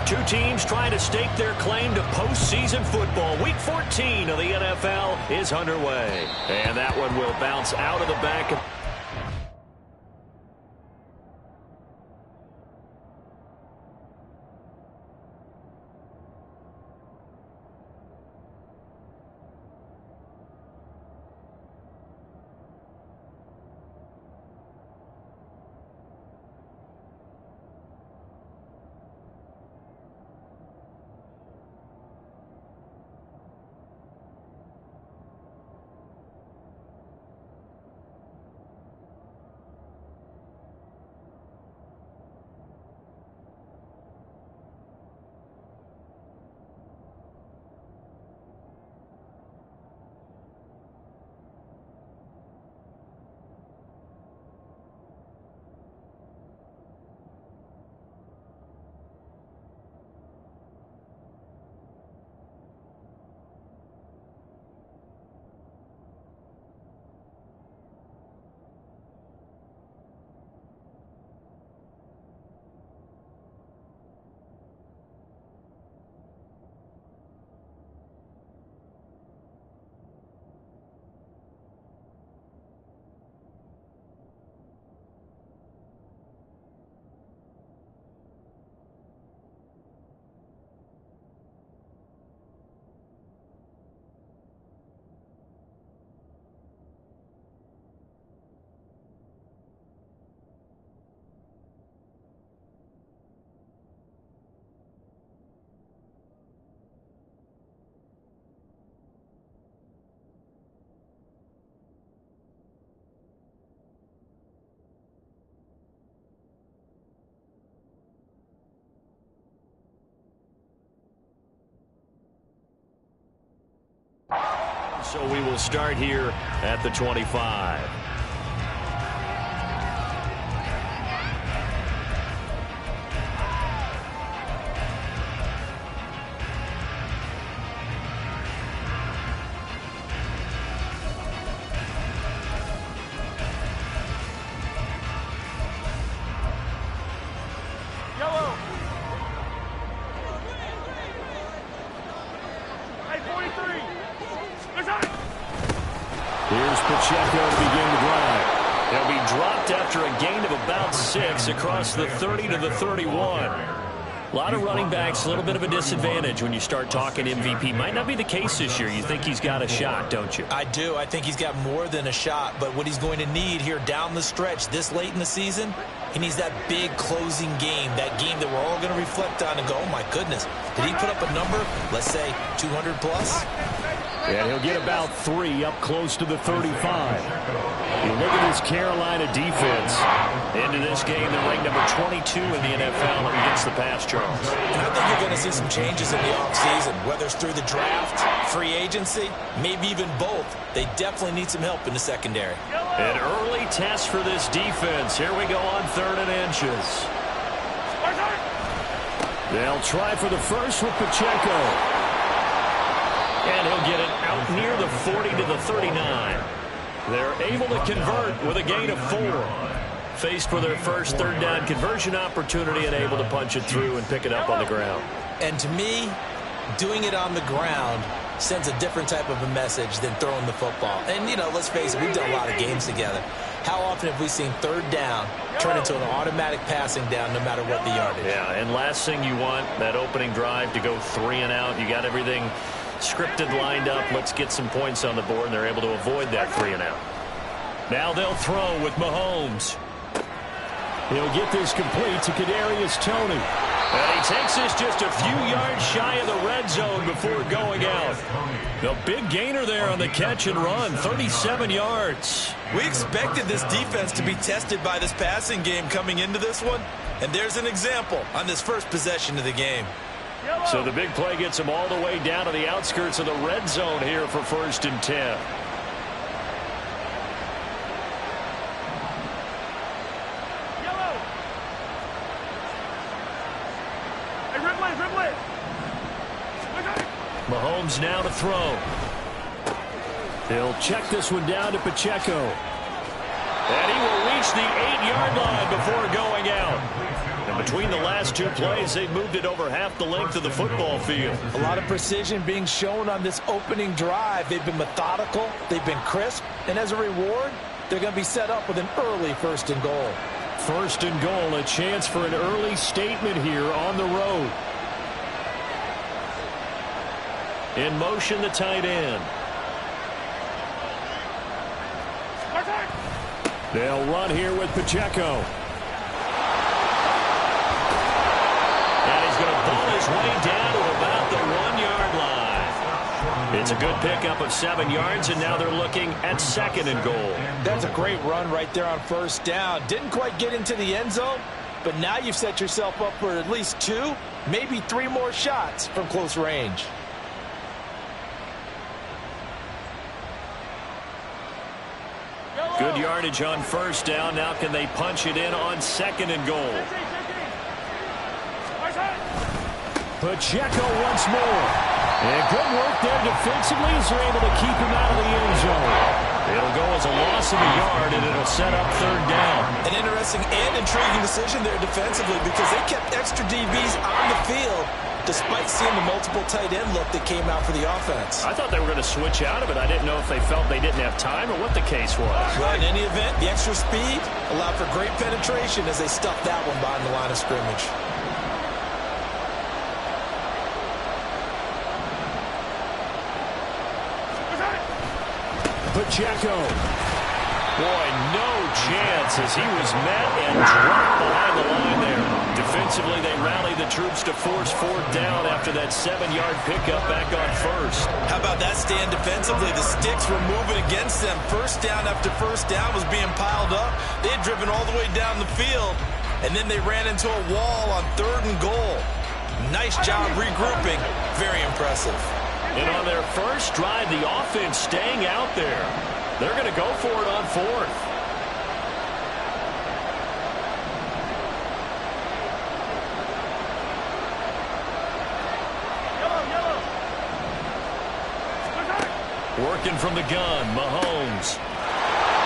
Two teams trying to stake their claim to postseason football. Week 14 of the NFL is underway. And that one will bounce out of the back. So we will start here at the 25. Here's Pacheco to begin the drive. He'll be dropped after a gain of about 6 across the 30 to the 31. A lot of running backs, a little bit of a disadvantage when you start talking MVP. Might not be the case this year. You think he's got a shot, don't you? I do. I think he's got more than a shot. But what he's going to need here down the stretch this late in the season, he needs that big closing game, that game that we're all going to reflect on and go, oh, my goodness, did he put up a number, let's say, 200 plus? And he'll get about 3 up close to the 35. You look at this Carolina defense. Into this game, they're ranked number 22 in the NFL against the pass, Charles. And I think you're going to see some changes in the offseason, whether it's through the draft, free agency, maybe even both. They definitely need some help in the secondary. An early test for this defense. Here we go on 3rd and inches. They'll try for the first with Pacheco. And he'll get it out near the 40 to the 39. They're able to convert with a gain of 4. Faced with their first 3rd down conversion opportunity and able to punch it through and pick it up on the ground. And to me, doing it on the ground sends a different type of a message than throwing the football. And, you know, let's face it, we've done a lot of games together. How often have we seen 3rd down turn into an automatic passing down no matter what the yardage? Yeah, and last thing you want, that opening drive to go 3 and out. You got everything scripted, lined up. Let's get some points on the board, and they're able to avoid that 3 and out. Now they'll throw with Mahomes. He'll get this complete to Kadarius Toney. And he takes this just a few yards shy of the red zone before going out. The big gainer there on the catch and run, 37 yards. We expected this defense to be tested by this passing game coming into this one. And there's an example on this first possession of the game. So the big play gets him all the way down to the outskirts of the red zone here for 1st and 10. Mahomes now to throw. He'll check this one down to Pacheco. And he will reach the 8-yard line before going out. And Between the last two plays, they've moved it over half the length of the football field. A lot of precision being shown on this opening drive. They've been methodical, they've been crisp, and as a reward, they're going to be set up with an early 1st and goal. 1st and goal, a chance for an early statement here on the road. In motion, the tight end. They'll run here with Pacheco. And he's going to ball his way down to about the 1-yard line. It's a good pickup of 7 yards, and now they're looking at 2nd and goal. That's a great run right there on 1st down. Didn't quite get into the end zone, but now you've set yourself up for at least 2, maybe 3 more shots from close range. Good yardage on 1st down. Now can they punch it in on 2nd and goal? Pacheco once more. And good work there defensively as they're able to keep him out of the end zone. It'll go as a loss of a yard, and it'll set up 3rd down. An interesting and intriguing decision there defensively because they kept extra DBs on the field despite seeing the multiple tight end look that came out for the offense. I thought they were going to switch out of it. I didn't know if they felt they didn't have time or what the case was. Well, in any event, the extra speed allowed for great penetration as they stuffed that one behind the line of scrimmage. Pacheco. Boy, no chance as he was met and dropped behind the line there. Defensively, they rallied the troops to force 4th down after that 7-yard pickup back on 1st. How about that stand defensively? The sticks were moving against them. 1st down after 1st down was being piled up. They had driven all the way down the field, and then they ran into a wall on 3rd and goal. Nice job regrouping. Very impressive. And on their first drive, the offense staying out there. They're going to go for it on 4th. Working from the gun, Mahomes.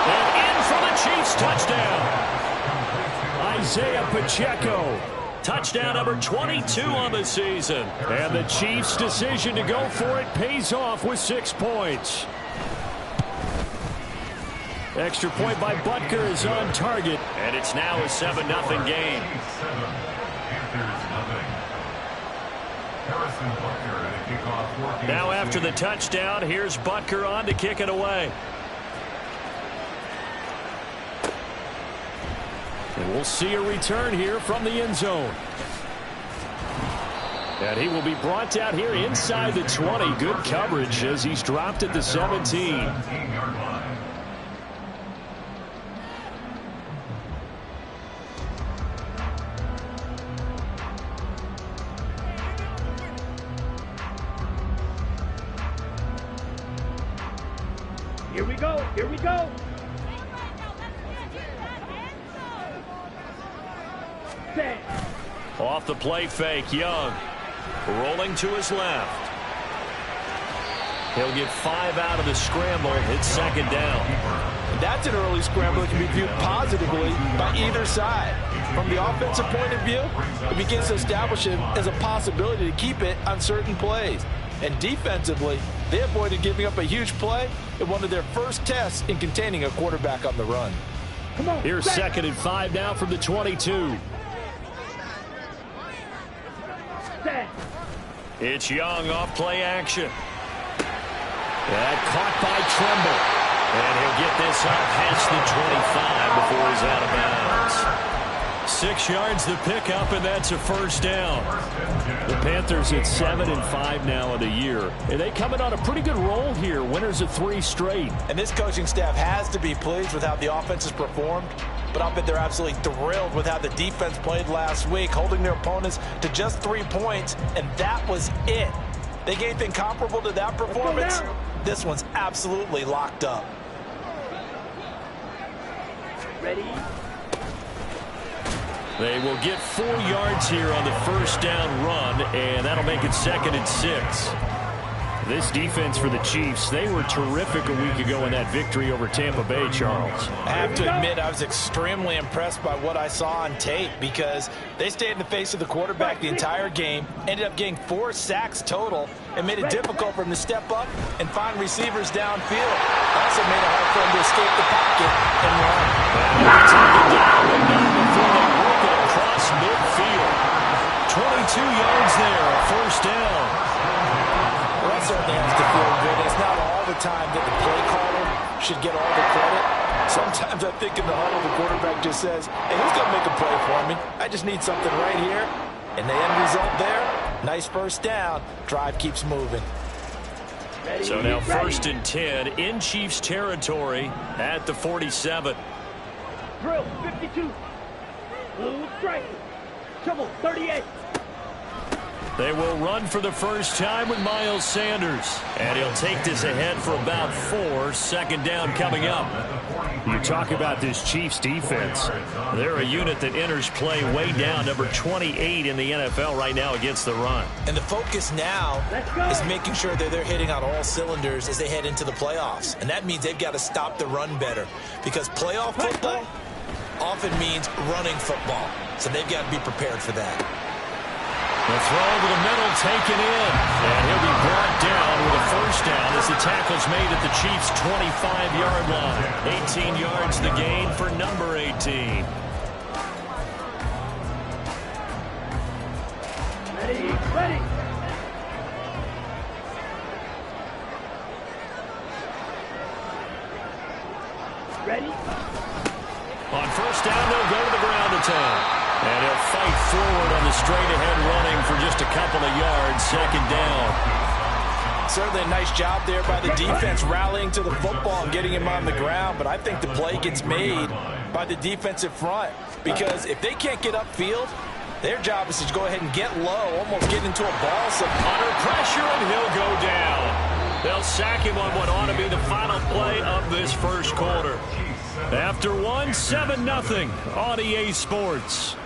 And in for the Chiefs touchdown. Isaiah Pacheco. Touchdown number 22 on the season. And the Chiefs' decision to go for it pays off with 6 points. Extra point by Butker is on target. And it's now a 7-0 game. Now after the touchdown, here's Butker on to kick it away. And we'll see a return here from the end zone. And he will be brought out here inside the 20. Good coverage as he's dropped at the 17. Here we go. Here we go. Off the play fake, Young. Rolling to his left. He'll get 5 out of the scramble. It's 2nd down. And that's an early scramble that can be viewed positively by either side. From the offensive point of view, it begins to establish it as a possibility to keep it on certain plays. And defensively, they avoided giving up a huge play in one of their first tests in containing a quarterback on the run. Come on. Here's 2nd and 5 now from the 22. It's Young off play action. That caught by Tremble. And he'll get this up past the 25 before he's out of bounds. 6 yards the pickup, and that's a 1st down. The Panthers at 7-5 now in the year. And they coming on a pretty good roll here. Winners of 3 straight. And this coaching staff has to be pleased with how the offense has performed. But I'll bet they're absolutely thrilled with how the defense played last week, holding their opponents to just 3 points, and that was it. They gave anything comparable to that performance. This one's absolutely locked up. Ready? They will get 4 yards here on the 1st down run, and that'll make it 2nd and 6. This defense for the Chiefs, they were terrific a week ago in that victory over Tampa Bay, Charles. I have to admit, I was extremely impressed by what I saw on tape because they stayed in the face of the quarterback the entire game, ended up getting 4 sacks total, and made it difficult for him to step up and find receivers downfield. Also made it hard for him to escape the pocket and run. Before they work it across midfield. 22 yards there, a first down. Well, that certainly has to feel good. It's not all the time that the play caller should get all the credit. Sometimes I think in the huddle, the quarterback just says, hey, who's going to make a play for me? I just need something right here. And the end result there, nice first down. Drive keeps moving. So now 1st and 10 in Chiefs territory at the 47. Drill, 52. Blue strike. Trouble, 38. They will run for the first time with Miles Sanders. And he'll take this ahead for about 4. Second down coming up. You talk about this Chiefs defense. They're a unit that enters play way down, number 28 in the NFL right now against the run. And the focus now is making sure that they're hitting on all cylinders as they head into the playoffs. And that means they've got to stop the run better. Because playoff football often means running football. So they've got to be prepared for that. The throw to the middle taken in. And he'll be brought down with a first down as the tackle's made at the Chiefs' 25-yard line. 18 yards the gain for number 18. Ready, ready. Ready? On first down, they'll go to the ground attack. And he'll fight forward on the straight-ahead running for just a couple of yards. Second down. Certainly a nice job there by the defense rallying to the football and getting him on the ground. But I think the play gets made by the defensive front. Because if they can't get upfield, their job is to go ahead and get low, almost get into a ball. So under pressure, and he'll go down. They'll sack him on what ought to be the final play of this first quarter. After one, 7-0 on EA Sports.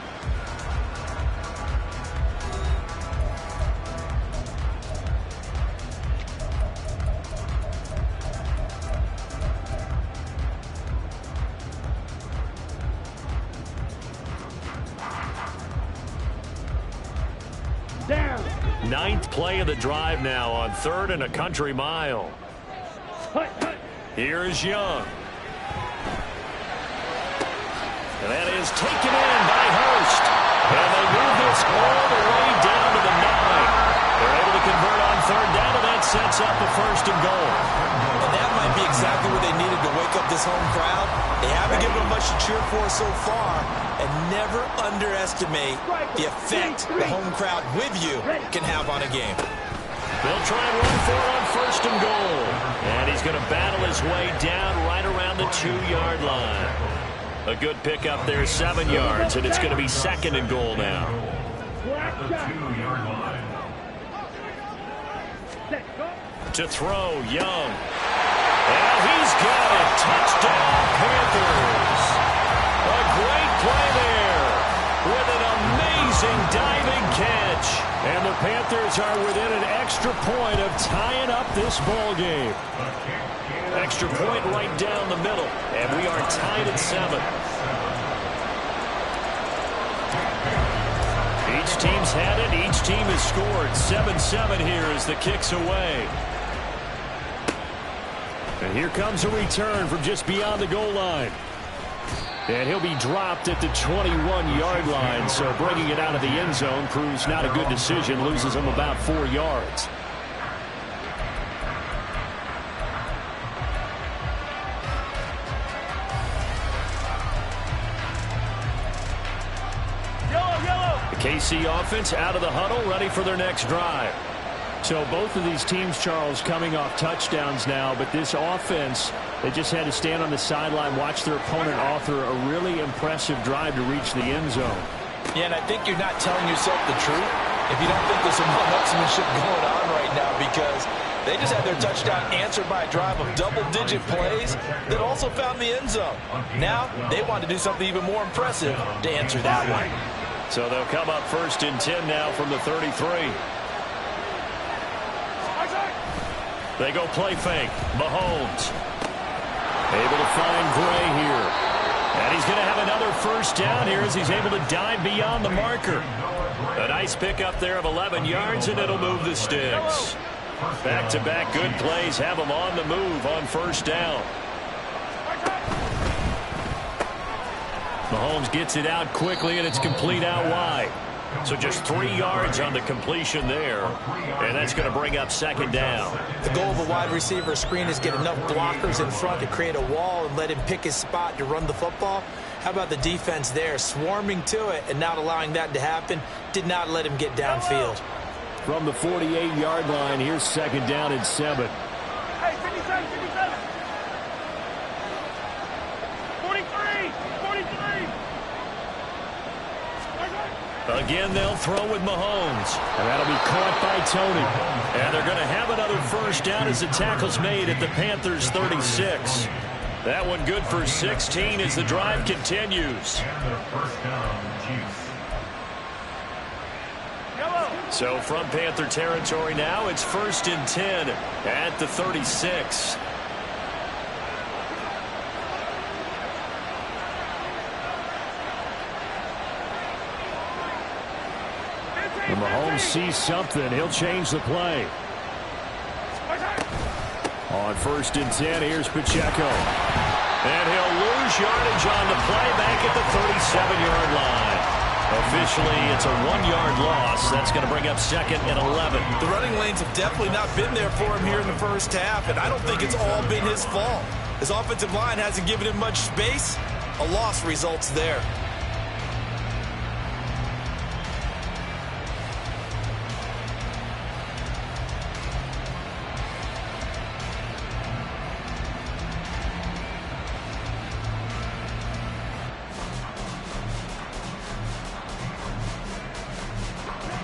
Down. 9th play of the drive now on 3rd and a country mile. Hut, hut. Here is Young. And that is taken in by Hurst. And they move this all the way down to the 9. They're able to convert on 3rd down, and that sets up a 1st and goal. And that might be exactly what they needed to wake up this home crowd. They haven't given them much to cheer for so far. And never underestimate the effect the home crowd with you can have on a game. They'll try and run for it on 1st and goal. And he's going to battle his way down right around the 2-yard line. A good pickup there, 7 yards, and it's going to be 2nd and goal now. To throw, Young. And he's got it. Touchdown, Panthers. A great play there with an amazing diving catch. And the Panthers are within an extra point of tying up this ball game. Extra point right down the middle, and we are tied at 7. Each team's had it. Each team has scored. 7-7 here as the kick's away. And here comes a return from just beyond the goal line. And he'll be dropped at the 21-yard line, so bringing it out of the end zone proves not a good decision, loses him about 4 yards. The KC offense out of the huddle, ready for their next drive. So both of these teams, Charles, coming off touchdowns now, but this offense, they just had to stand on the sideline, watch their opponent author a really impressive drive to reach the end zone. Yeah, and I think you're not telling yourself the truth if you don't think there's some one-upsmanship going on right now, because they just had their touchdown answered by a drive of double-digit plays that also found the end zone. Now they want to do something even more impressive to answer that one. So they'll come up 1st and 10 now from the 33. They go play fake. Mahomes able to find Gray here. And he's going to have another first down here as he's able to dive beyond the marker. A nice pickup there of 11 yards, and it'll move the sticks. Back-to-back good plays have them on the move on first down. Mahomes gets it out quickly, and it's complete out wide. So just 3 yards on the completion there, and that's going to bring up second down. The goal of a wide receiver screen is get enough blockers in front to create a wall and let him pick his spot to run the football. How about the defense there, swarming to it and not allowing that to happen? Did not let him get downfield. From the 48-yard line, here's second down and 7. Hey, 57, 57. 43, 43. Again, they'll throw with Mahomes. And that'll be caught by Tony. And they're going to have another first down as the tackle's made at the Panthers' 36. That one good for 16 as the drive continues. So from Panther territory now, it's 1st and 10 at the 36. When Mahomes sees something, he'll change the play. On 1st and 10, here's Pacheco. And he'll lose yardage on the play back at the 37-yard line. Officially, it's a 1-yard loss. That's going to bring up second and 11. The running lanes have definitely not been there for him here in the first half, and I don't think it's all been his fault. His offensive line hasn't given him much space. A loss results there.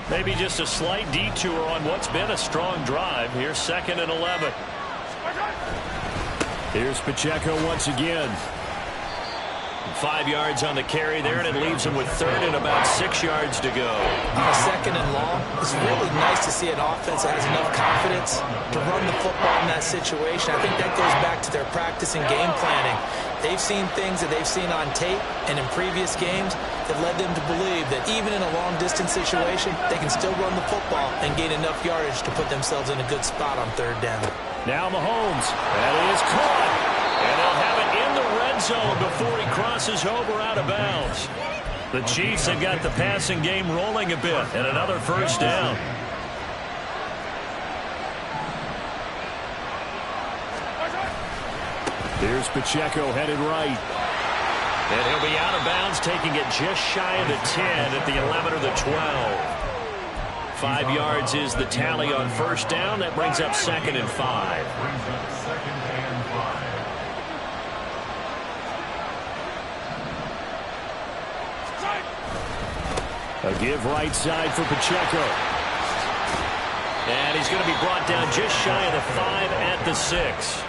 Maybe just a slight detour on what's been a strong drive. Here's 2nd and 11. Here's Pacheco once again. 5 yards on the carry there, and it leaves him with 3rd and about 6 yards to go. On a 2nd and long, it's really nice to see an offense that has enough confidence to run the football in that situation. I think that goes back to their practice and game planning. They've seen things that they've seen on tape and in previous games that led them to believe that even in a long-distance situation, they can still run the football and gain enough yardage to put themselves in a good spot on 3rd down. Now Mahomes. That is caught. And they'll have it in the red zone before he crosses over out of bounds. The Chiefs have got the passing game rolling a bit, and another first down. Here's Pacheco headed right. And he'll be out of bounds, taking it just shy of the 10 at the 11 or the 12. 5 yards is the tally on first down. That brings up 2nd and 5. A give right side for Pacheco. And he's going to be brought down just shy of the 5 at the 6.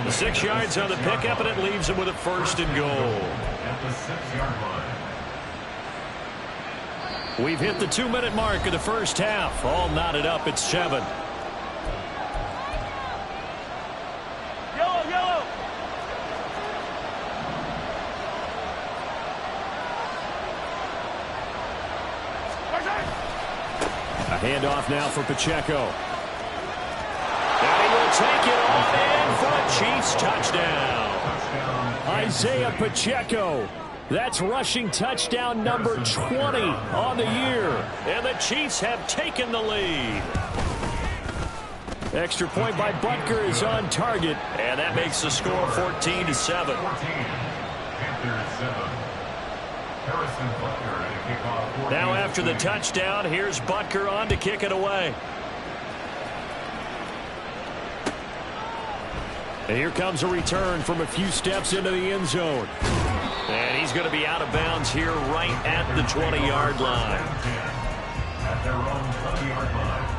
The 6 yards on the pickup, and it leaves him with a 1st and goal. At the 6-yard line. We've hit the 2-minute mark of the first half. All knotted up at 7. Yellow, yellow. A handoff now for Pacheco. And he will take it off in for a Chiefs touchdown. Isaiah Pacheco. That's rushing touchdown number 20 on the year. And the Chiefs have taken the lead. Extra point by Butker is on target. And that makes the score 14-7. Now after the touchdown, here's Butker on to kick it away. And here comes a return from a few steps into the end zone. And he's going to be out of bounds here right at the 20-yard line. At their own 20-yard line.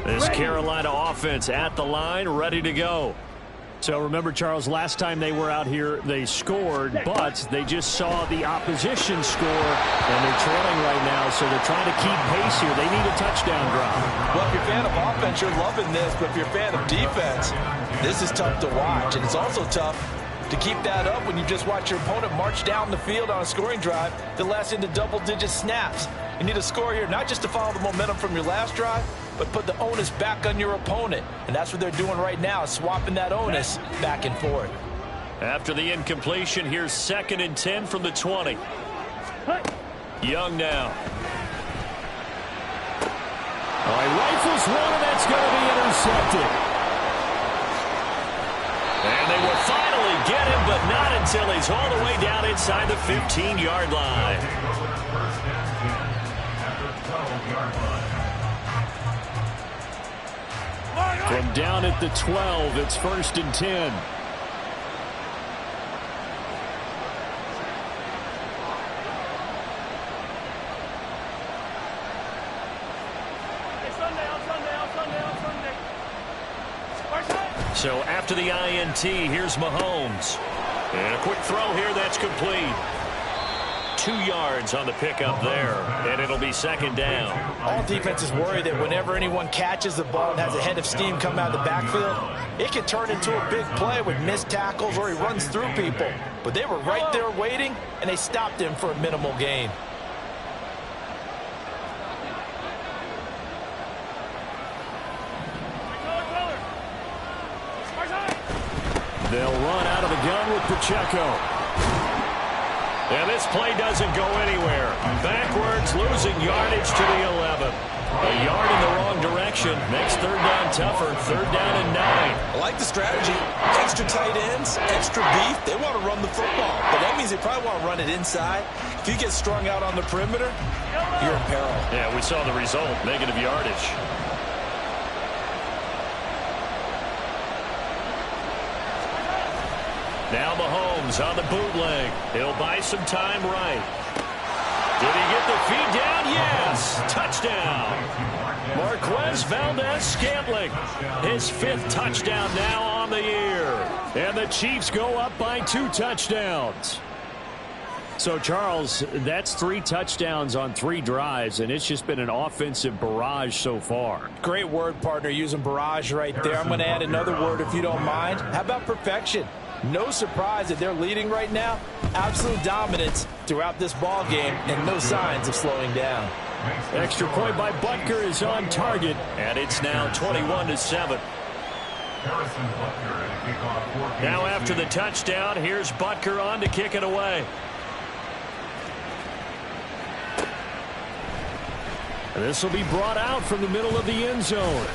This Carolina offense at the line, ready to go. So remember, Charles, last time they were out here, they scored, but they just saw the opposition score, and they're trailing right now, so they're trying to keep pace here. They need a touchdown drive. Well, if you're a fan of offense, you're loving this, but if you're a fan of defense, this is tough to watch, and it's also tough to keep that up when you just watch your opponent march down the field on a scoring drive that lasts into double-digit snaps. You need a score here, not just to follow the momentum from your last drive, but put the onus back on your opponent. And that's what they're doing right now, swapping that onus back and forth. After the incompletion, here's 2nd and 10 from the 20. Young now. All right, rifles one, and that's going to be intercepted. And they will finally get him, but not until he's all the way down inside the 15-yard line. From down at the 12, it's 1st and 10. So after the INT, here's Mahomes. And a quick throw here, that's complete. 2 yards on the pickup there, and it'll be 2nd down. All defenses worry that whenever anyone catches the ball and has a head of steam come out of the backfield, it can turn into a big play with missed tackles or he runs through people. But they were right there waiting, and they stopped him for a minimal gain. They'll run out of the gun with Pacheco. And this play doesn't go anywhere. Backwards, losing yardage to the 11. A yard in the wrong direction. Makes 3rd down tougher. 3rd down and 9. I like the strategy. Extra tight ends, extra beef. They want to run the football. But that means they probably want to run it inside. If you get strung out on the perimeter, you're in peril. Yeah, we saw the result. Negative yardage. Now Mahomes on the bootleg. He'll buy some time right. Did he get the feed down? Yes. Touchdown. Marquez Valdez-Scantling. His 5th touchdown now on the year. And the Chiefs go up by 2 touchdowns. So, Charles, that's 3 touchdowns on 3 drives, and it's just been an offensive barrage so far. Great word, partner, using barrage right there. I'm going to add another word if you don't mind. How about perfection? No surprise that they're leading right now. Absolute dominance throughout this ball game and no signs of slowing down. Extra point by Butker is on target, and it's now 21-7. Now after the touchdown, here's Butker on to kick it away. And this will be brought out from the middle of the end zone.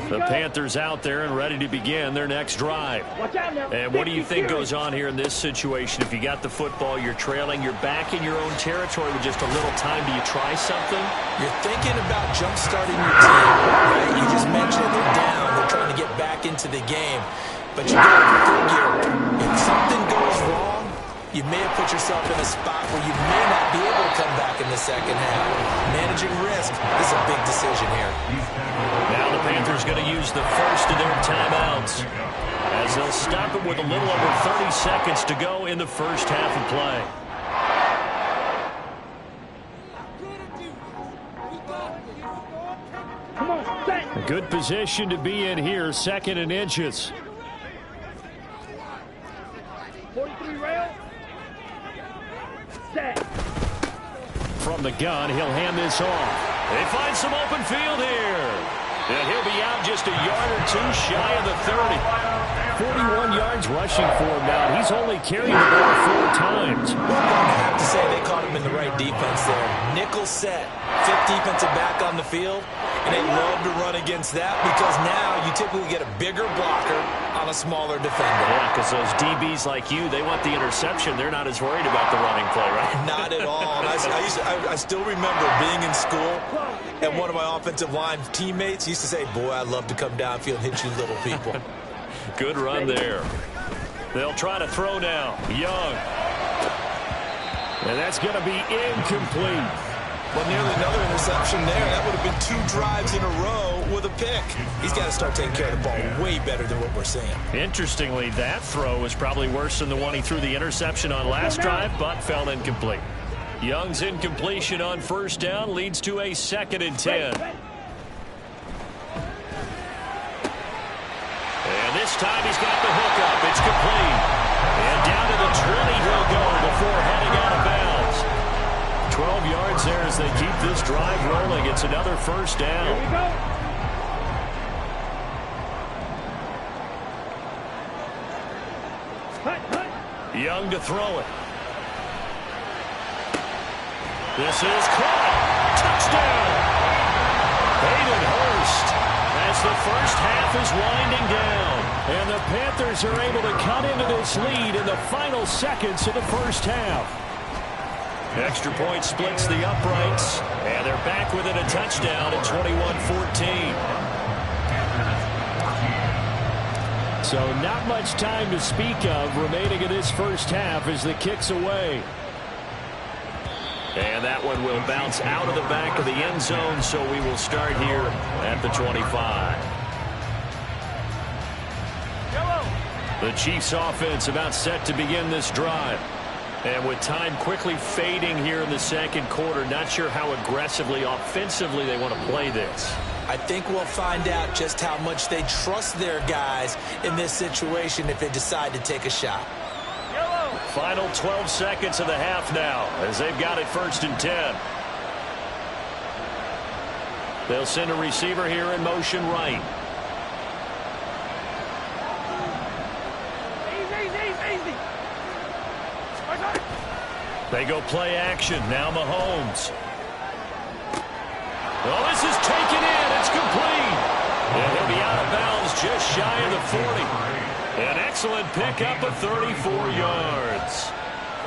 The Panthers out there and ready to begin their next drive. And what do you think goes on here in this situation? If you got the football, you're trailing, you're back in your own territory with just a little time. Do you try something? You're thinking about jump-starting your team, right? You just mentioned they're down. They're trying to get back into the game. But you got to figure, if something goes wrong, you may have put yourself in a spot where you may not be able to come back in the second half. Managing risk is a big decision here. Now the Panthers going to use the first of their timeouts as they'll stop it with a little over 30 seconds to go in the first half of play. A good position to be in here, 2nd and inches. 43 rail. Set. From the gun, he'll hand this off. They find some open field here. And he'll be out just a yard or 2 shy of the 30. 41 yards rushing for him now. He's only carried the ball 4 times. I have to say they caught him in the right defense there. Nickel set, 5th defensive back on the field, and they love to run against that because now you typically get a bigger blocker on a smaller defender. Yeah, because those DBs like you, they want the interception. They're not as worried about the running play, right? Not at all. And I still remember being in school, and one of my offensive line teammates used to say, boy, I'd love to come downfield and hit you little people. Good run there. They'll try to throw now. Young. And that's going to be incomplete. Well, nearly another interception there. That would have been 2 drives in a row with a pick. He's got to start taking care of the ball way better than what we're seeing. Interestingly, that throw was probably worse than the one he threw the interception on last drive, but fell incomplete. Young's incompletion on 1st down leads to a 2nd and 10. And this time he's got the hook up. It's complete. And down to the 20 he'll go before heading out of bounds. 12 yards there as they keep this drive rolling. It's another 1st down. Here we go. Young to throw it. This is caught. Touchdown. Hayden Hurst as the 1st half is winding down. And the Panthers are able to cut into this lead in the final seconds of the 1st half. Extra point splits the uprights, and they're back within a touchdown at 21-14. So not much time to speak of remaining in this 1st half as the kick's away. And that one will bounce out of the back of the end zone, so we will start here at the 25. The Chiefs offense about set to begin this drive. And with time quickly fading here in the 2nd quarter, not sure how aggressively, offensively they want to play this. I think we'll find out just how much they trust their guys in this situation if they decide to take a shot. Final 12 seconds of the half now as they've got it 1st and 10. They'll send a receiver here in motion right. Easy. They go play action. Now Mahomes. Well, this is taken in. It's complete. And he'll be out of bounds just shy of the 40. An excellent pickup of 34 yards.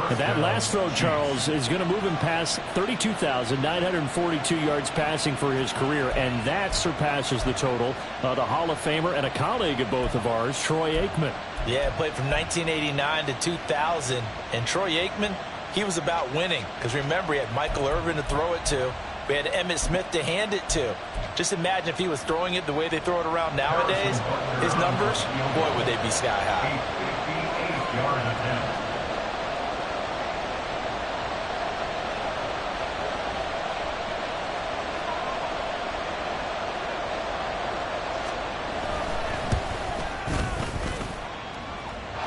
And that last throw, Charles, is going to move him past 32,942 yards passing for his career, and that surpasses the total of the Hall of Famer and a colleague of both of ours, Troy Aikman. Yeah, played from 1989 to 2000, and Troy Aikman, he was about winning. Because remember, he had Michael Irvin to throw it to. We had Emmitt Smith to hand it to. Just imagine if he was throwing it the way they throw it around nowadays. His numbers, boy, would they be sky high.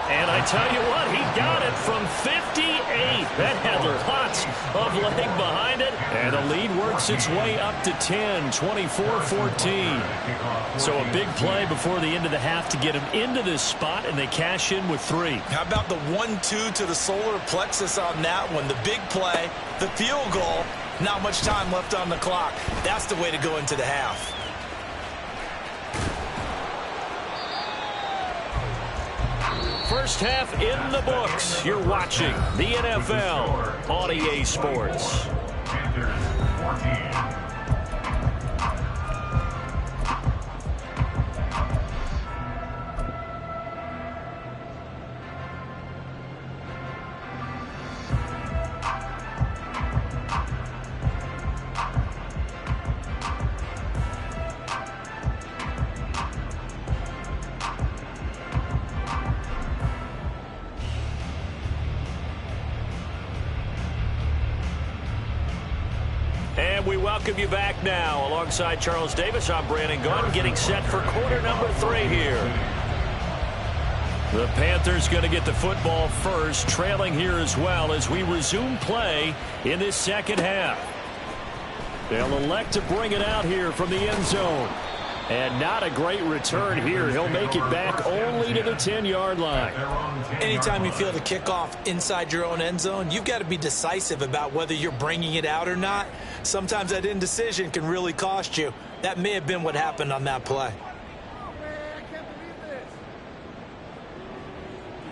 And I tell you what, he got it from 58. That had lots of leg behind it. And the lead works its way up to 10, 24-14. So a big play before the end of the half to get him into this spot, and they cash in with 3. How about the 1-2 to the solar plexus on that one? The big play, the field goal, not much time left on the clock. That's the way to go into the half. First half in the books. You're watching the NFL on EA Sports. And we welcome you back now. Alongside Charles Davis, I'm Brandon Gunn, getting set for quarter number 3 here. The Panthers going to get the football first, trailing here as well as we resume play in this second half. They'll elect to bring it out here from the end zone. And not a great return here. He'll make it back only to the 10-yard line. Anytime you feel the kickoff inside your own end zone, you've got to be decisive about whether you're bringing it out or not. Sometimes that indecision can really cost you. That may have been what happened on that play.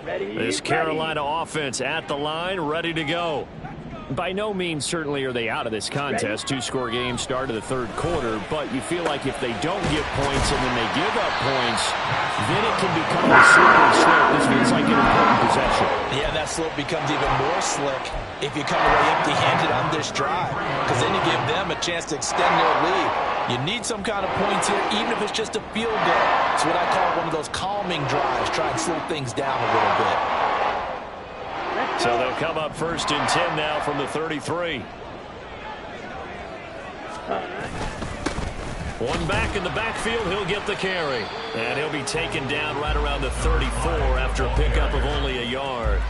This Carolina offense at the line, ready to go. By no means certainly are they out of this contest. Two-score game start of the third quarter, but you feel like if they don't get points and then they give up points, then it can become a slippery slope. This feels like an important possession. Yeah, that slope becomes even more slick if you come away empty-handed on this drive, because then you give them a chance to extend their lead. You need some kind of points here, even if it's just a field goal. It's what I call one of those calming drives. Try and slow things down a little bit. So they'll come up 1st and 10 now from the 33. One back in the backfield, he'll get the carry. And he'll be taken down right around the 34 after a pickup of only a yard.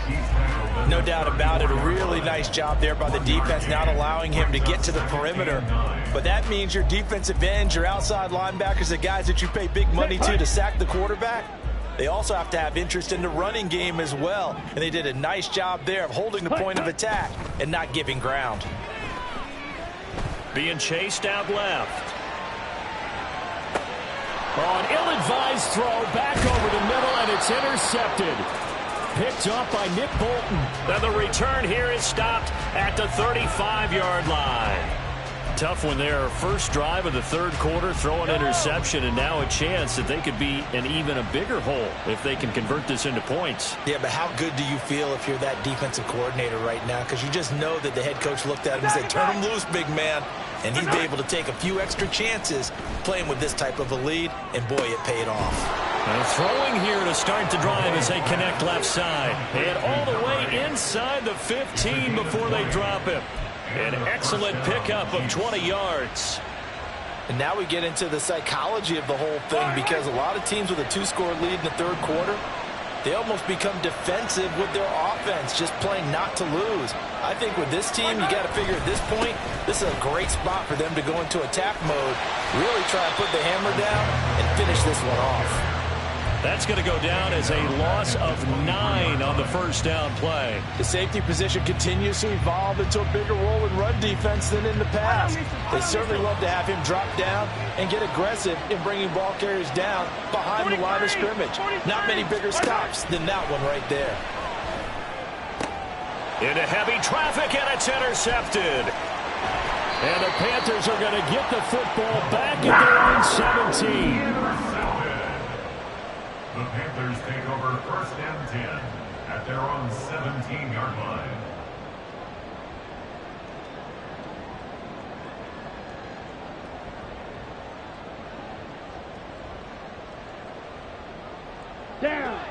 No doubt about it. A really nice job there by the defense, not allowing him to get to the perimeter. But that means your defensive ends, your outside linebackers, the guys that you pay big money to sack the quarterback, they also have to have interest in the running game as well. And they did a nice job there of holding the point of attack and not giving ground. Being chased out left. Oh, an ill-advised throw back over the middle, and it's intercepted. Picked up by Nick Bolton. Then the return here is stopped at the 35-yard line. Tough one there. First drive of the third quarter, throw an interception, and now a chance that they could be in even a bigger hole if they can convert this into points. Yeah, but how good do you feel if you're that defensive coordinator right now? Because you just know that the head coach looked at him and said, turn him loose, big man. And he'd be able to take a few extra chances playing with this type of a lead, and boy, it paid off. And throwing here to start the drive as they connect left side. And all the way inside the 15 before they drop him. An excellent pickup of 20 yards. And now we get into the psychology of the whole thing, because a lot of teams with a two-score lead in the third quarter, they almost become defensive with their offense, just playing not to lose. I think with this team, you got to figure at this point, this is a great spot for them to go into attack mode, really try and put the hammer down and finish this one off. That's going to go down as a loss of 9 on the first down play. The safety position continues to evolve into a bigger role in run defense than in the past. They certainly love to have him drop down and get aggressive in bringing ball carriers down behind the line of scrimmage. Not many bigger stops than that one right there. Into heavy traffic, and it's intercepted. And the Panthers are going to get the football back at their own 17. The Panthers take over 1st and 10 at their own 17-yard line.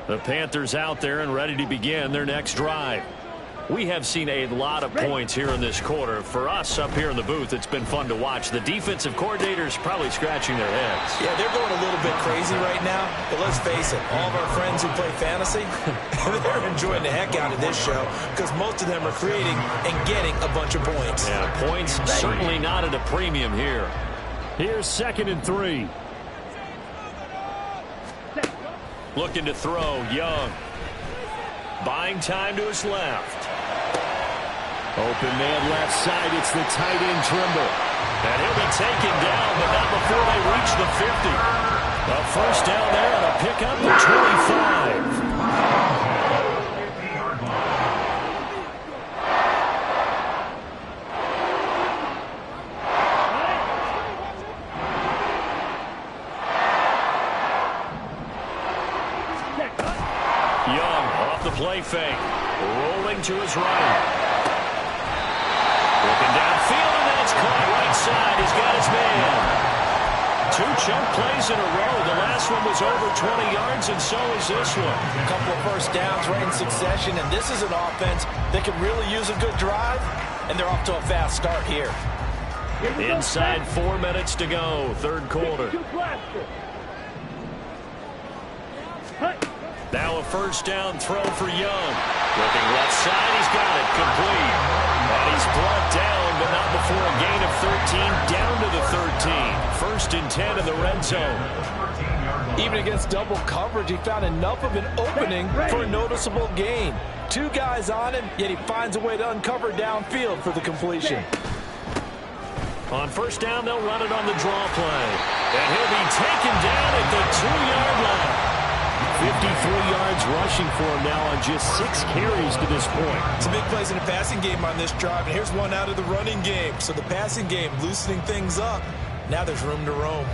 The Panthers out there and ready to begin their next drive. We have seen a lot of points here in this quarter. For us up here in the booth, it's been fun to watch. The defensive coordinators probably scratching their heads. Yeah, they're going a little bit crazy right now. But let's face it, all of our friends who play fantasy, they're enjoying the heck out of this show, because most of them are creating and getting a bunch of points. Yeah, points certainly not at a premium here. Here's 2nd and 3. Looking to throw, Young. Buying time to his left. Open man left side. It's the tight end Trimble. And he'll be taken down, but not before they reach the 50. A first down there and a pickup of 25. Young off the play fake. Rolling to his right. Looking downfield, and then it's caught right side. He's got his man. 2 chunk plays in a row. The last one was over 20 yards, and so is this one. A couple of first downs right in succession, and this is an offense that could really use a good drive, and they're off to a fast start here. Inside 4 minutes to go, third quarter. Now a first down throw for Young. Looking left side, he's got it, complete. And he's brought down, but not before a gain of 13, down to the 13. 1st and 10 in the red red zone. Even against double coverage, he found enough of an opening for a noticeable gain. 2 guys on him, yet he finds a way to uncover downfield for the completion. On first down, they'll run it on the draw play. And he'll be taken down at the 2-yard line. 53 yards rushing for him now on just 6 carries to this point. It's a big plays in the passing game on this drive, and here's one out of the running game. So the passing game loosening things up. Now there's room to roam.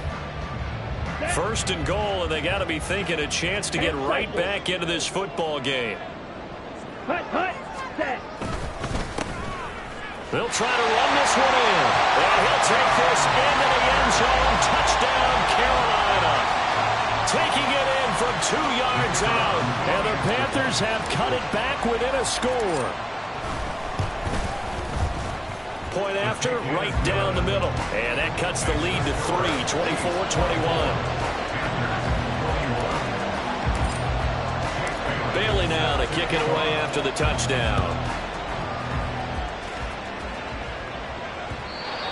First and goal, and they got to be thinking a chance to get right back into this football game. They'll try to run this one in. And he'll take this into the end zone. Touchdown, Carolina. Taking it in from 2 yards out. And the Panthers have cut it back within a score. Point after, right down the middle. And that cuts the lead to 3, 24-21. Bailey now to kick it away after the touchdown.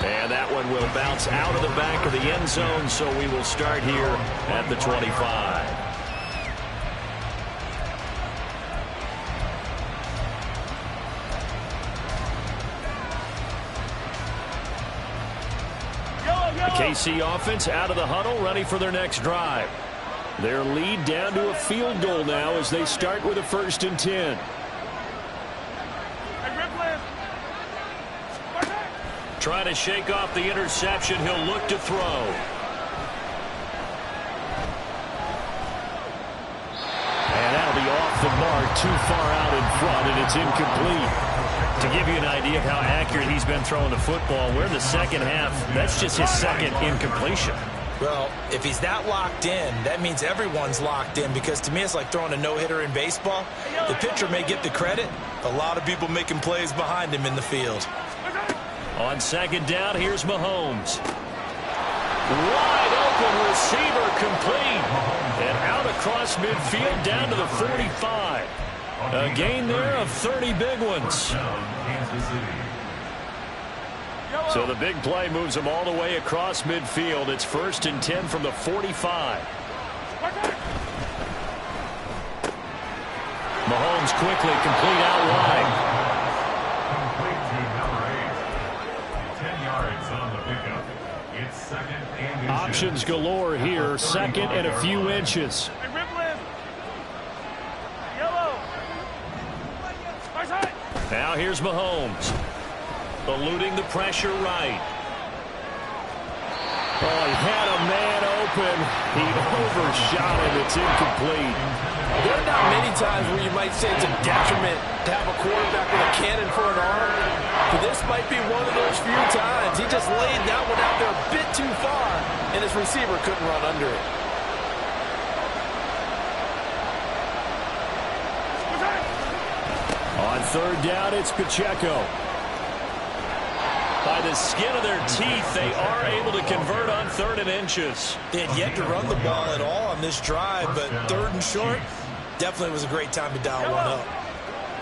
And that one will bounce out of the back of the end zone, so we will start here at the 25. The KC offense out of the huddle, ready for their next drive. Their lead down to a field goal now as they start with a 1st and 10. Trying to shake off the interception. He'll look to throw. And that'll be off the mark, too far out in front, and it's incomplete. To give you an idea of how accurate he's been throwing the football, we're in the second half. That's just his second incompletion. Well, if he's that locked in, that means everyone's locked in, because to me it's like throwing a no-hitter in baseball. The pitcher may get the credit. A lot of people making plays behind him in the field. On second down, here's Mahomes. Wide open receiver, complete. And out across midfield down to the 45. A gain there of 30 big ones. So the big play moves them all the way across midfield. It's 1st and 10 from the 45. Mahomes quickly complete out wide. Options galore here. 2nd and a few inches. Now here's Mahomes. Eluding the pressure right. Oh, he had a man open. He overshot him. It's incomplete. There are not many times where you might say it's a detriment to have a quarterback with a cannon for an arm. But this might be one of those few times. He just laid that one out there a bit too far, and his receiver couldn't run under it. On 3rd down, it's Pacheco. By the skin of their teeth, they are able to convert on 3rd and inches. They had yet to run the ball at all on this drive, but 3rd and short definitely was a great time to dial one up.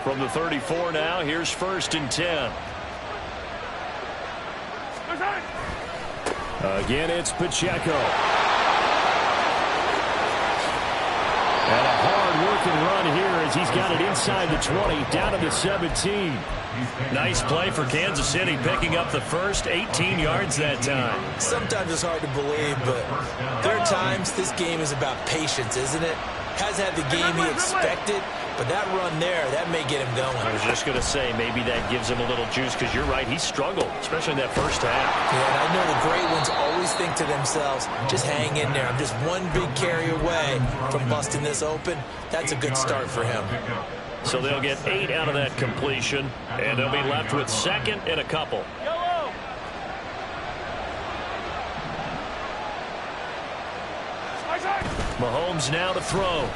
From the 34 now, here's 1st and 10. Again, it's Pacheco. And a hard-working run here as he's got it inside the 20, down to the 17. Nice play for Kansas City, picking up the first 18 yards that time. Sometimes it's hard to believe, but there are times this game is about patience, isn't it? Has had the game he expected, but that run there, that may get him going. I was just going to say, maybe that gives him a little juice, because you're right, he struggled, especially in that first half. Yeah, and I know the great ones always think to themselves, just hang in there. I'm just one big carry away from busting this open. That's a good start for him. So they'll get 8 out of that completion, and they'll be left with 2nd and a couple. Mahomes now to throw.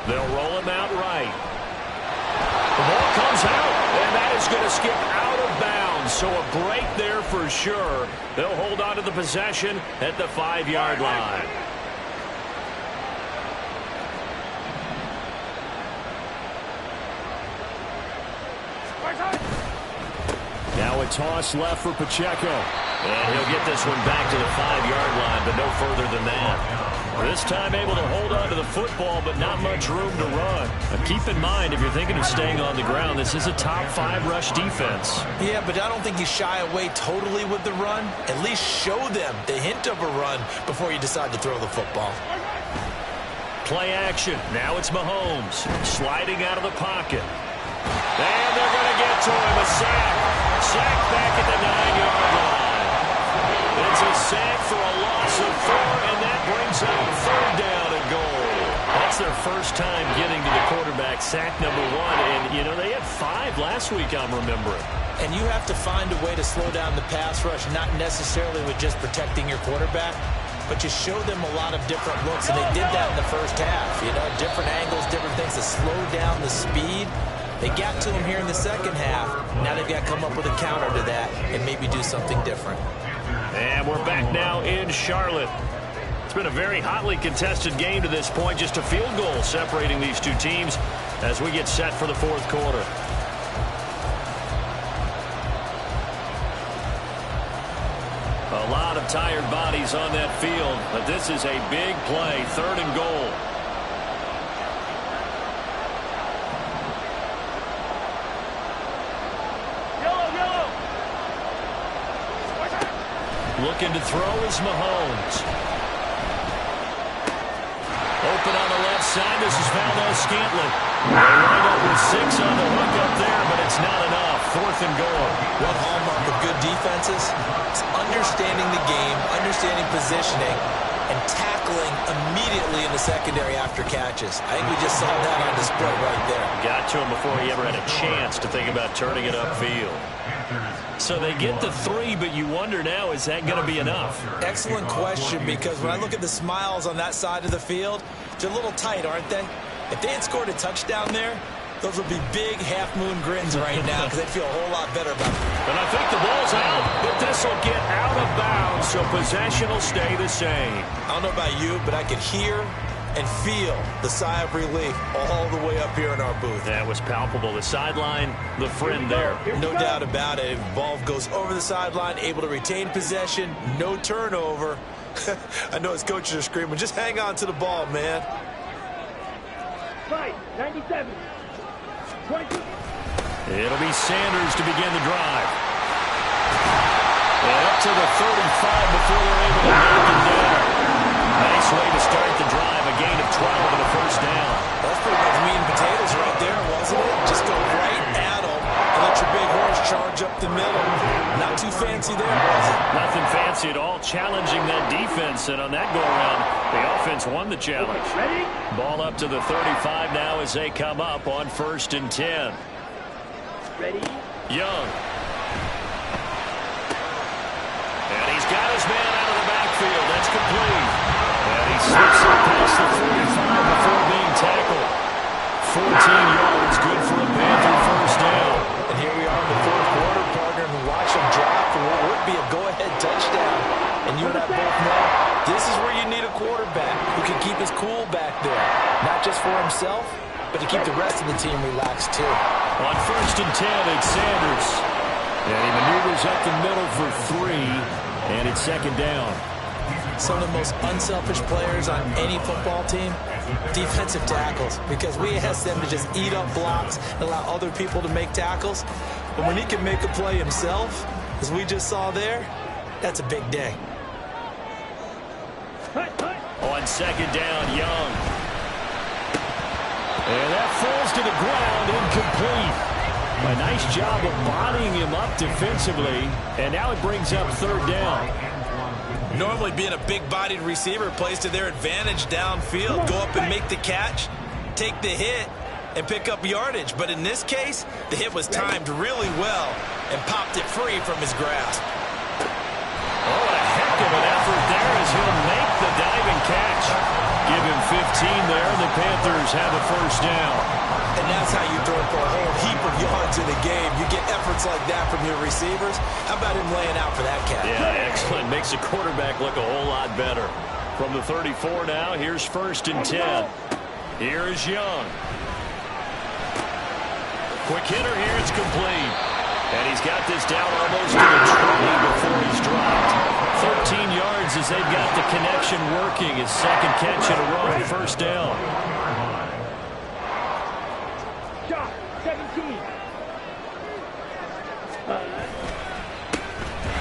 They'll roll him out right. The ball comes out, and that is going to skip out of bounds. So a break there for sure. They'll hold on to the possession at the 5-yard line. Now a toss left for Pacheco. And he'll get this one back to the 5-yard line, but no further than that. This time able to hold on to the football, but not much room to run. Now keep in mind, if you're thinking of staying on the ground, this is a top 5 rush defense. Yeah, but I don't think you shy away totally with the run. At least show them the hint of a run before you decide to throw the football. Play action. Now it's Mahomes sliding out of the pocket. And they're going to get to him. A sack. Sack back at the 9-yard line. It's a sack for a loss of 4, and that brings up 3rd down and goal. That's their first time getting to the quarterback, sack number 1. And, you know, they had 5 last week, I'm remembering. And you have to find a way to slow down the pass rush, not necessarily with just protecting your quarterback, but you show them a lot of different looks, and they did that in the first half. You know, different angles, different things to slow down the speed. They got to him here in the second half. Now they've got to come up with a counter to that and maybe do something different. And we're back now in Charlotte. It's been a very hotly contested game to this point. Just a field goal separating these two teams as we get set for the 4th quarter. A lot of tired bodies on that field, but this is a big play, 3rd and goal. Looking to throw is Mahomes. Open on the left side. This is Valdez-Scantling. They wind up with 6 on the hook up there, but it's not enough. 4th and goal. One hallmark of good defenses is understanding the game, understanding positioning, and tackling immediately in the secondary after catches. I think we just saw that on display right there. Got to him before he ever had a chance to think about turning it upfield. So they get the 3, but you wonder now, is that going to be enough? Excellent question, because when I look at the smiles on that side of the field, they're a little tight, aren't they? If they had scored a touchdown there, those would be big half-moon grins right now because they'd feel a whole lot better about it. And I think the ball's out, but this will get out of bounds, so possession will stay the same. I don't know about you, but I could hear and feel the sigh of relief all the way up here in our booth. That was palpable. The sideline, the friend there. No doubt about it. Ball goes over the sideline, able to retain possession, no turnover. I know his coaches are screaming, just hang on to the ball, man. Fight, 97. 22. It'll be Sanders to begin the drive. And up to the 35 before they're able to knock him down. Nice way to start the drive, a gain of 12 and a 1st down. That's pretty much meat and potatoes right there, wasn't it? Just go right at them and let your big horse charge up the middle. Not too fancy there, was it? Nothing fancy at all, challenging that defense, and on that go-around, the offense won the challenge. Ready? Ball up to the 35 now as they come up on 1st and 10. Ready? Young. And he's got his man out of the backfield. That's complete. And he slips it past the 45 before being tackled. 14 yards, good for a Panther 1st down. And here we are in the 4th quarter, partner, and watch him drop for what would be a go-ahead touchdown. And you and I both know this is where you need a quarterback who can keep his cool back there. Not just for himself, but to keep the rest of the team relaxed too. On 1st and 10, it's Sanders. And he maneuvers up the middle for 3, and it's 2nd down. Some of the most unselfish players on any football team, defensive tackles, because we ask them to just eat up blocks and allow other people to make tackles. But when he can make a play himself, as we just saw there, that's a big day. On 2nd down, Young. And that falls to the ground, incomplete. A nice job of bodying him up defensively, and now it brings up 3rd down. Normally being a big-bodied receiver plays to their advantage downfield. Go up and make the catch, take the hit, and pick up yardage. But in this case, the hit was timed really well and popped it free from his grasp. Oh, what a heck of an effort there as he'll make the diving catch. Give him 15 there, and the Panthers have a 1st down. And that's how you throw for a whole heap of yards in a game. You get efforts like that from your receivers. How about him laying out for that catch? Yeah, excellent. Makes the quarterback look a whole lot better. From the 34 now, here's 1st and 10. Here is Young. Quick hitter here, it's complete. And he's got this down almost to the 20 before he's dropped. 13 yards as they've got the connection working. His second catch in a row, first down. Shot, 17.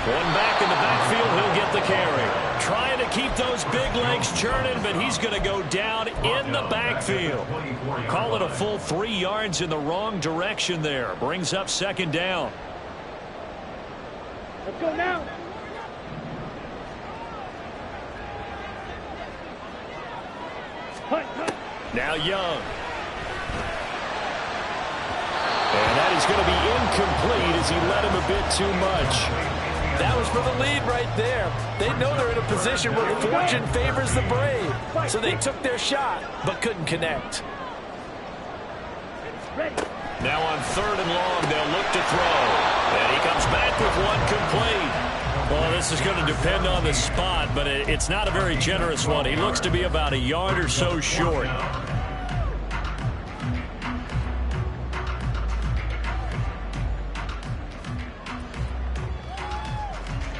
Going back in the backfield, he'll get the carry. Trying to keep those big legs churning, but he's going to go down in the backfield. Call it a full 3 yards in the wrong direction there. Brings up second down. Let's go now. Hunt, hunt. Now Young. And that is going to be incomplete as he led him a bit too much. That was for the lead right there. They know they're in a position where fortune favors the brave. So they took their shot, but couldn't connect. Ready. Now on third and long, they'll look to throw. And he comes back with one complete. Well, this is going to depend on the spot, but it's not a very generous one. He looks to be about a yard or so short.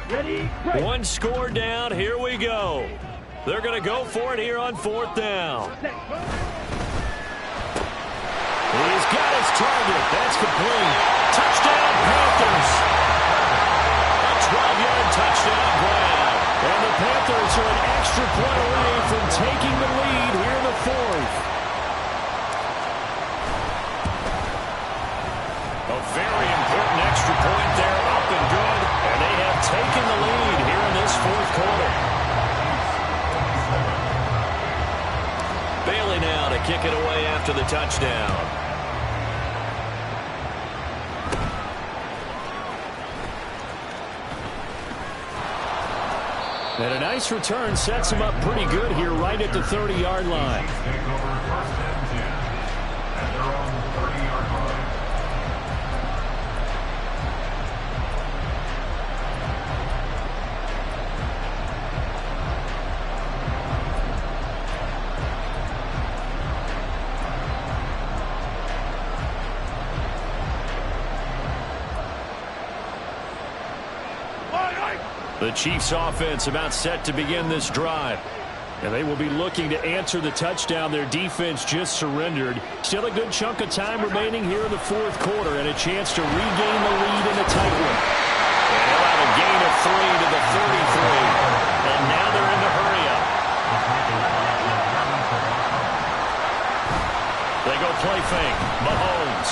Ready. Break. One score down. Here we go. They're going to go for it here on fourth down. Set. He's got his target. That's complete. Touchdown, Panthers. A 12-yard touchdown grab. And the Panthers are an extra point away from taking the lead here in the fourth. A very important extra point there, up and good. And they have taken the lead here in this fourth quarter. Bailey now to kick it away after the touchdown. And a nice return sets him up pretty good here right at the 30-yard line. Take over first and 10 at their own 30-yard line. The Chiefs offense about set to begin this drive. And they will be looking to answer the touchdown their defense just surrendered. Still a good chunk of time remaining here in the fourth quarter and a chance to regain the lead in a tight one. And they'll have a gain of 3 to the 33. And now they're in the hurry up. They go play fake. Mahomes.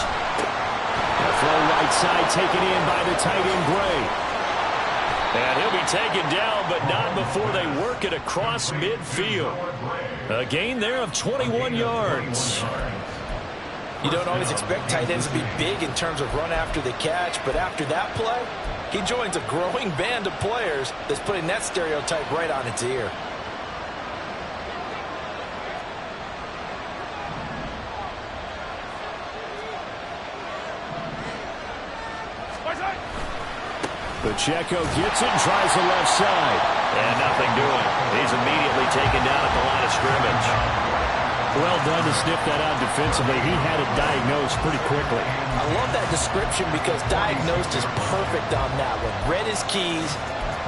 A throw right side taken in by the tight end Gray. And he'll be taken down, but not before they work it across midfield. A gain there of 21 yards. You don't always expect tight ends to be big in terms of run after the catch, but after that play, he joins a growing band of players that's putting that stereotype right on its ear. Pacheco gets it and tries the left side. And nothing doing. He's immediately taken down at the line of scrimmage. Well done to sniff that out defensively. He had it diagnosed pretty quickly. I love that description because diagnosed is perfect on that one. Read his keys,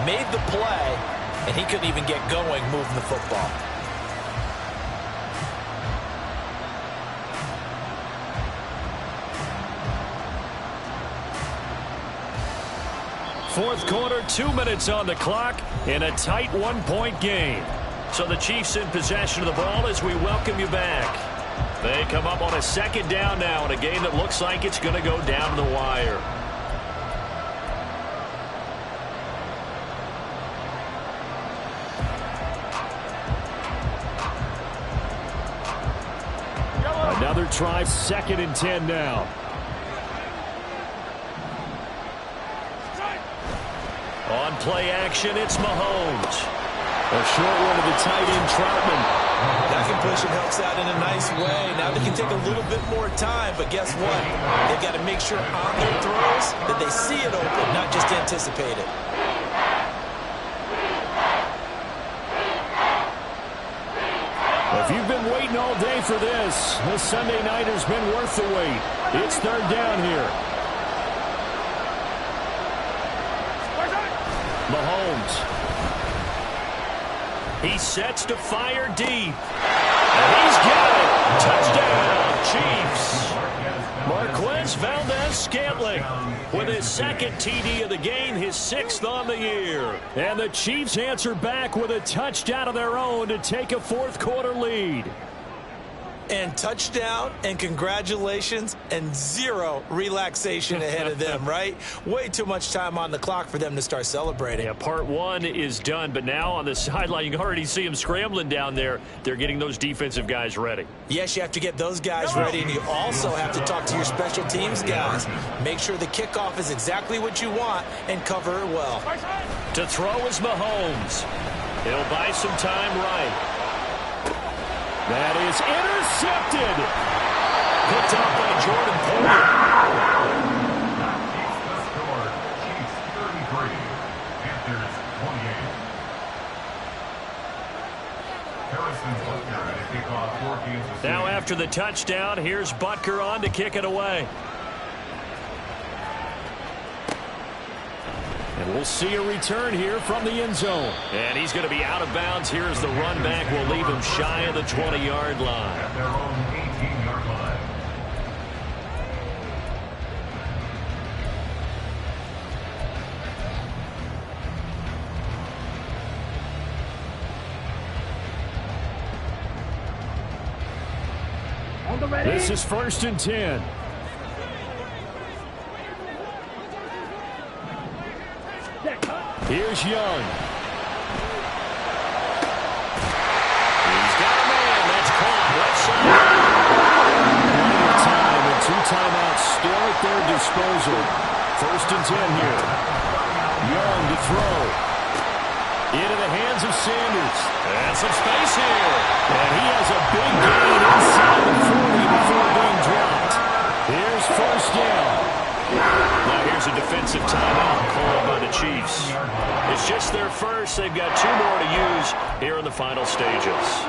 made the play, and he couldn't even get going moving the football. Fourth quarter, 2 minutes on the clock in a tight one-point game. So the Chiefs in possession of the ball as we welcome you back. They come up on a second down now in a game that looks like it's going to go down to the wire. Another try, 2nd and 10 now. On play action, it's Mahomes. A short one to the tight end, Troutman. That completion helps out in a nice way. Now they can take a little bit more time, but guess what? They've got to make sure on their throws that they see it open, not just anticipate it. If you've been waiting all day for this Sunday night has been worth the wait. It's third down here. Mahomes. He sets to fire deep. And he's got it. Touchdown, Chiefs. Marquez Valdez-Scantling with his second TD of the game, his 6th on the year. And the Chiefs answer back with a touchdown of their own to take a fourth-quarter lead. And touchdown and congratulations and 0 relaxation ahead of them, right? Way too much time on the clock for them to start celebrating. Yeah, part 1 is done, but now on the sideline, you can already see them scrambling down there. They're getting those defensive guys ready. Yes, you have to get those guys ready, and you also have to talk to your special teams guys. Make sure the kickoff is exactly what you want and cover it well. To throw is Mahomes. He'll buy some time right. That is intercepted. Picked up by Jordan Poyer. Chiefs the score. Chiefs 33. Panthers 28. Harrison Butker at a kickoff for Kansas City. Now after the touchdown, here's Butker on to kick it away. And we'll see a return here from the end zone. And he's going to be out of bounds. Here's the run back. We'll leave him shy of the 20-yard line. At their own 18-yard line. On the ready. This is 1st and 10. Here's Young. He's got a man. That's caught. Left side. Plenty of time and 2 timeouts still at their disposal. 1st and 10 here. Young to throw. Into the hands of Sanders. And some space here. And he has a big gain inside the 40 before being dropped. Here's 1st down. Now here's a defensive timeout called by the Chiefs. It's just their first. They've got 2 more to use here in the final stages.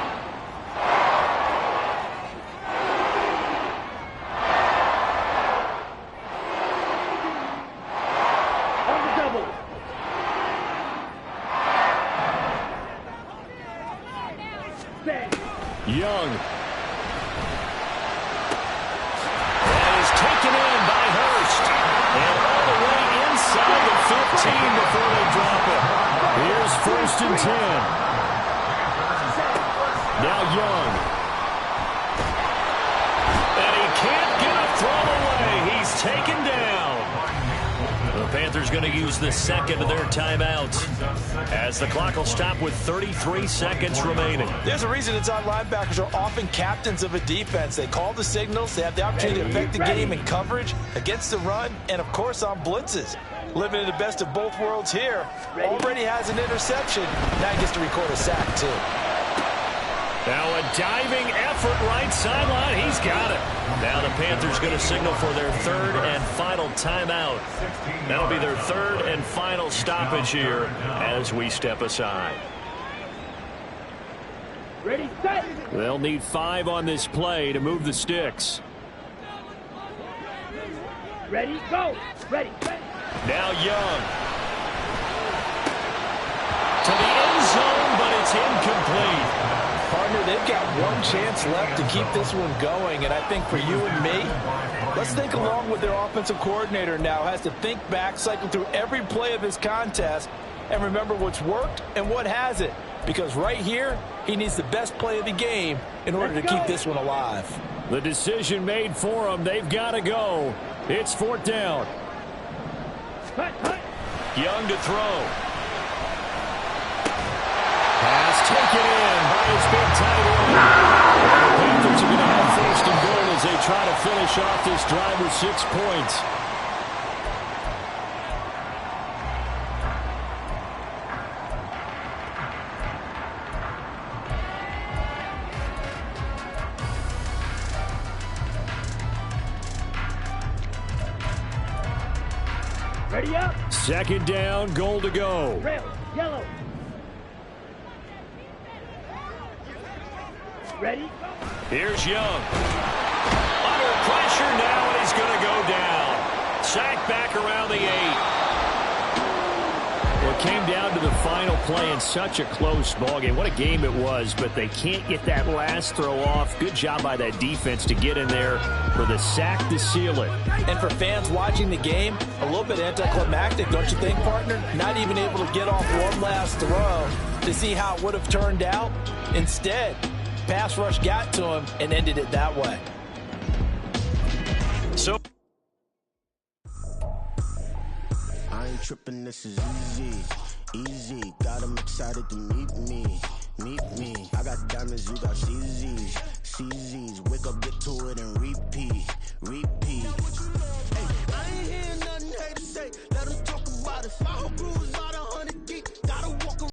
On the double. Bang. Young. That is taken in by Hurst. And all the way inside the 15 before they drop it. Here's 1st and 10. Now Young. And he can't get a throw away. He's taken down. The Panthers going to use the second of their timeouts as the clock will stop with 33 seconds remaining. There's a reason inside linebackers are often captains of a defense. They call the signals. They have the opportunity to affect the game in coverage, against the run, and, of course, on blitzes. Living in the best of both worlds here. Already has an interception. Now he gets to record a sack, too. Now a diving effort right sideline. He's got it. Now the Panthers going to signal for their 3rd and final timeout. That'll be their 3rd and final stoppage here as we step aside. Ready, set. They'll need 5 on this play to move the sticks. Ready, go. Ready, set. Now Young. To the end zone, but it's incomplete. Partner, they've got one chance left to keep this one going, and I think for you and me, let's think along with their offensive coordinator now. Has to think back, cycle through every play of this contest, and remember what's worked and what hasn't. Because right here, he needs the best play of the game in order to keep this one alive. The decision made for them. They've got to go. It's 4th down. Cut, cut. Young to throw. Pass taken in by his big tight end. The Panthers are going to have 1st and goal as they try to finish off this drive with 6 points. Ready up. 2nd down, goal to go. Rail, yellow. Ready, go. Here's Young. Under pressure now, and he's going to go down. Sacked back around the 8. Well, It came down to the final play in such a close ballgame. What a game it was, but they can't get that last throw off. Good job by that defense to get in there for the sack to seal it. And for fans watching the game, a little bit anticlimactic, don't you think, partner? Not even able to get off one last throw to see how it would have turned out. Instead, pass rush got to him and ended it that way. So I ain't tripping, this is easy, easy. Got 'em excited to meet me. I got diamonds, you got CZs. Wake up, get to it, and